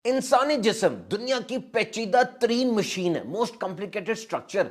इंसानी जिस्म दुनिया की पेचीदा तरीन मशीन है, मोस्ट कॉम्प्लिकेटेड स्ट्रक्चर।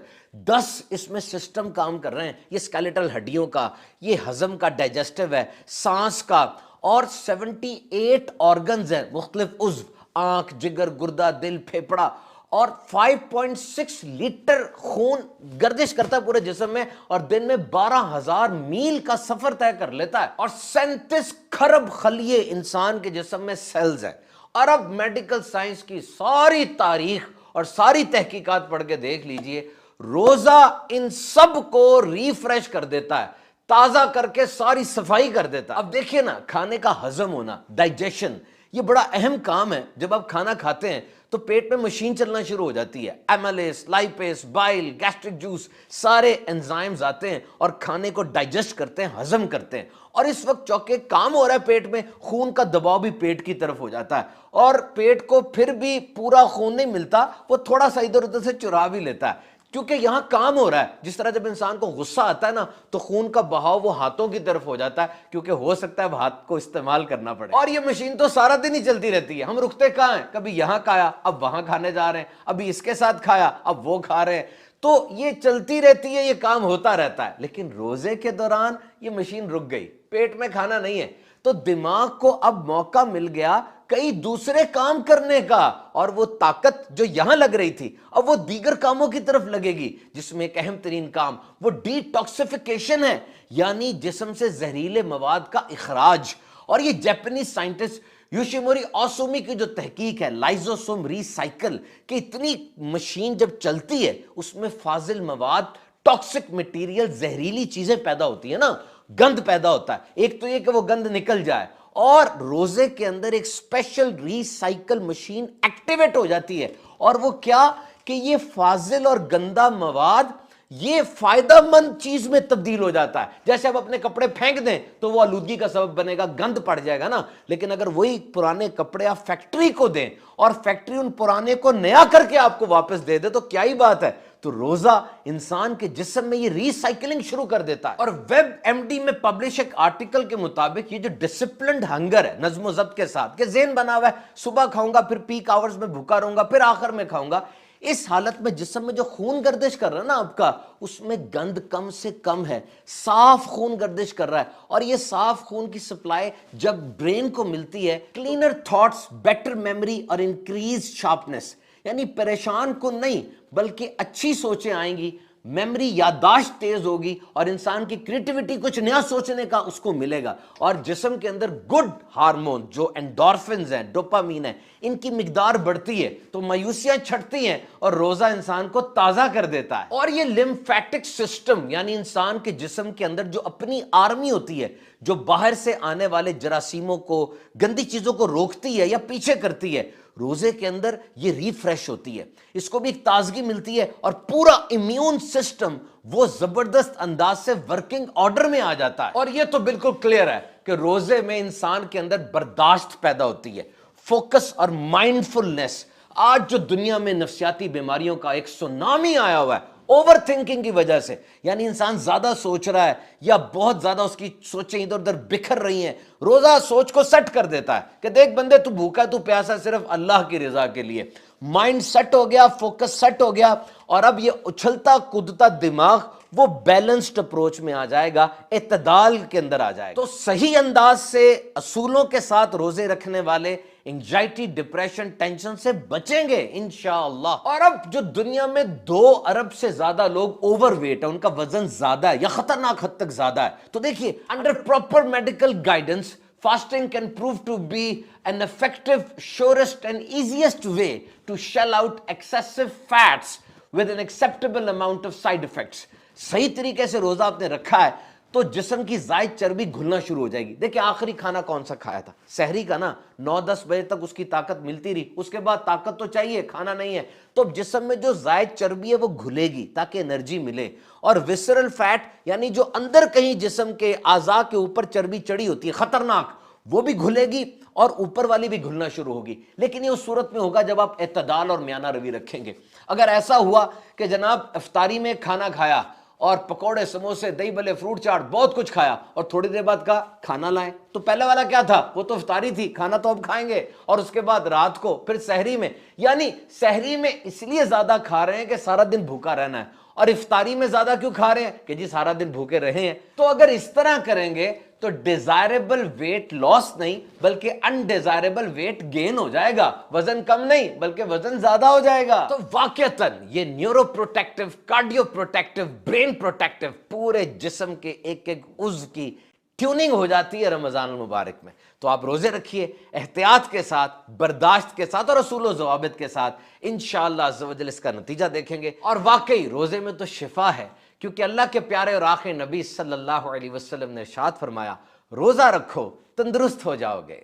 10 इसमें सिस्टम काम कर रहे हैं। ये स्केलेटल हड्डियों का, ये हजम का, डाइजेस्टिव है, सांस का, और 78 ऑर्गन्स हैं, मुख्तलिफ उज्व, आंख, जिगर, गुर्दा, दिल, फेफड़ा, और 5.6 लीटर खून गर्दिश करता है पूरे जिस्म में, और दिन में 12,000 मील का सफर तय कर लेता है। और 37 खरब खलिए इंसान के जिस्म में सेल्स हैं। अरब मेडिकल साइंस की सारी तारीख और सारी तहकीकात पढ़ के देख लीजिए, रोजा इन सब को रिफ्रेश कर देता है, ताजा करके सारी सफाई कर देता है। अब देखिए ना, खाने का हजम होना, डाइजेशन, ये बड़ा अहम काम है। जब आप खाना खाते हैं तो पेट में मशीन चलना शुरू हो जाती है। Amylase, lipase, bile, gastric juice, सारे एंजाइम्स आते हैं और खाने को डाइजेस्ट करते हैं, हजम करते हैं। और इस वक्त चौके काम हो रहा है पेट में, खून का दबाव भी पेट की तरफ हो जाता है, और पेट को फिर भी पूरा खून नहीं मिलता, वो थोड़ा सा इधर उधर से चुरा भी लेता है, क्योंकि यहां काम हो रहा है। जिस तरह जब इंसान को गुस्सा आता है ना, तो खून का बहाव वो हाथों की तरफ हो जाता है, क्योंकि हो सकता है हाथ को इस्तेमाल करना पड़े। और ये मशीन तो सारा दिन ही चलती रहती है। हम रुकते कहां हैं? कभी यहां खाया, अब वहां खाने जा रहे हैं, अभी इसके साथ खाया, अब वो खा रहे हैं। तो ये चलती रहती है, ये काम होता रहता है। लेकिन रोजे के दौरान ये मशीन रुक गई, पेट में खाना नहीं है, तो दिमाग को अब मौका मिल गया कई दूसरे काम करने का, और वो ताकत जो यहां लग रही थी अब वो दीगर कामों की तरफ लगेगी, जिसमें एक अहम तरीन काम वो डिटॉक्सिफिकेशन है, यानी जिस्म से जहरीले मवाद का इखराज। और ये जापानीज साइंटिस्ट योशिमोरी ओसुमी की जो तहकीक है, लाइजोसोम रिसाइकल, कि इतनी मशीन जब चलती है उसमें फाजिल मवाद, टॉक्सिक मटेरियल, जहरीली चीजें पैदा होती है ना, गंद पैदा होता है। एक तो ये कि वो गंद निकल जाए, और रोजे के अंदर एक स्पेशल रिसाइकल मशीन एक्टिवेट हो जाती है। और वो क्या कि ये फाजिल और गंदा मवाद ये फायदेमंद चीज में तब्दील हो जाता है। जैसे आप अपने कपड़े फेंक दें तो वो आलूदगी का सबब बनेगा, गंद पड़ जाएगा ना। लेकिन अगर वही पुराने कपड़े आप फैक्ट्री को दें और फैक्ट्री उन पुराने को नया करके आपको वापस दे दे, तो क्या ही बात है। तो रोजा इंसान के जिस्म में ये रिसाइकलिंग शुरू कर देता है। और वेब एमडी में पब्लिश एक आर्टिकल के मुताबिक ये जो डिसिप्लिन्ड हंगर है, नज्म ज़ब्त के साथ, कि ज़ेन बना हुआ है, सुबह खाऊंगा, फिर पीक आवर्स में भूखा रहूंगा, फिर आखिर में खाऊंगा, इस हालत में जिस्म में जो खून गर्दिश कर रहा है ना आपका, उसमें गंद कम से कम है, साफ खून गर्दिश कर रहा है। और ये साफ खून की सप्लाई जब ब्रेन को मिलती है, क्लीनर थॉट्स, बेटर मेमोरी और इंक्रीज शार्पनेस, यानी परेशान को नहीं बल्कि अच्छी सोचें आएंगी, मेमोरी, याददाश्त तेज होगी, और इंसान की क्रिएटिविटी, कुछ नया सोचने का उसको मिलेगा। और जिस्म के अंदर गुड हार्मोन जो एंडोर्फिन्स हैं, डोपामीन है, इनकी मिकदार बढ़ती है, तो मायूसियां छटती हैं, और रोजा इंसान को ताजा कर देता है। और ये लिम्फेटिक सिस्टम, यानी इंसान के जिस्म के अंदर जो अपनी आर्मी होती है, जो बाहर से आने वाले जरासीमों को, गंदी चीजों को रोकती है या पीछे करती है, रोजे के अंदर ये रिफ्रेश होती है, इसको भी एक ताजगी मिलती है, और पूरा इम्यून सिस्टम वो जबरदस्त अंदाज से वर्किंग ऑर्डर में आ जाता है। और ये तो बिल्कुल क्लियर है कि रोजे में इंसान के अंदर बर्दाश्त पैदा होती है, फोकस और माइंडफुलनेस। आज जो दुनिया में नफ्सियाती बीमारियों का एक सुनामी आया हुआ है, ओवर थिंकिंग की वजह से, यानी इंसान ज्यादा सोच रहा है या बहुत ज्यादा उसकी सोचें इधर उधर बिखर रही हैं, रोजा सोच को सेट कर देता है कि देख बंदे, तू भूखा, तू प्यासा सिर्फ अल्लाह की रजा के लिए। माइंड सेट हो गया, फोकस सेट हो गया, और अब ये उछलता कूदता दिमाग वो बैलेंस्ड अप्रोच में आ जाएगा, इत्तेदाल के अंदर आ जाएगा। तो सही अंदाज से असूलों के साथ रोजे रखने वाले एंजाइटी, डिप्रेशन, टेंशन से बचेंगे इंशाअल्लाह। और अब जो दुनिया में 2 अरब से ज्यादा लोग ओवरवेट है, उनका वजन ज्यादा है या खतरनाक हद तक ज्यादा है, तो देखिए, under proper medical guidance, fasting can prove to be an effective, surest and easiest way to shell out excessive fats with an acceptable amount of side effects. सही तरीके से रोजा आपने रखा है तो जिस्म की जायद चर्बी घुलना शुरू हो जाएगी। देखिए, आखिरी खाना कौन सा खाया था? सहरी का ना। 9-10 बजे तक उसकी ताकत मिलती रही, उसके बाद ताकत तो चाहिए, खाना नहीं है, तो जिस्म में जो जायद चर्बी है वो घुलेगी ताकि एनर्जी मिले। और विसरल फैट, यानी जो अंदर कहीं जिस्म के आज़ा के ऊपर चर्बी चढ़ी होती है खतरनाक, वो भी घुलेगी और ऊपर वाली भी घुलना शुरू होगी। लेकिन ये उस सूरत में होगा जब आप इत्तेदाल और म्याना रवि रखेंगे। अगर ऐसा हुआ कि जनाब इफ्तारी में खाना खाया اور پکوڑے سموسے دہی بلے فروٹ چاٹ بہت کچھ کھایا اور تھوڑی دیر بعد کہا کھانا لائیں، تو پہلے والا کیا تھا؟ وہ تو افطاری تھی، کھانا تو اب کھائیں گے، اور اس کے بعد رات کو پھر سحری میں، یعنی سحری میں اس لیے زیادہ کھا رہے ہیں کہ سارا دن بھوکا رہنا ہے، اور افطاری میں زیادہ کیوں کھا رہے ہیں کہ جی سارا دن بھوکے رہے ہیں۔ تو اگر اس طرح کریں گے تو ڈیزائربل ویٹ لاس نہیں بلکہ انڈیزائربل ویٹ گین ہو جائے گا، وزن کم نہیں بلکہ وزن زیادہ ہو جائے گا۔ تو واقعتاً یہ neuro protective, cardio protective, brain protective, پورے جسم کے ایک ایک عضو کی ٹیوننگ ہو جاتی ہے رمضان المبارک میں۔ تو آپ روزے رکھیے احتیاط کے ساتھ، برداشت کے ساتھ اور اصول و ضوابط کے ساتھ، انشاءاللہ عز و جل اس کا نتیجہ دیکھیں گے۔ اور واقعی روزے میں تو شفا ہے، کیونکہ اللہ کے پیارے اور آخری نبی صلی اللہ علیہ وسلم نے ارشاد فرمایا روزہ رکھو تندرست ہو جاؤ گے۔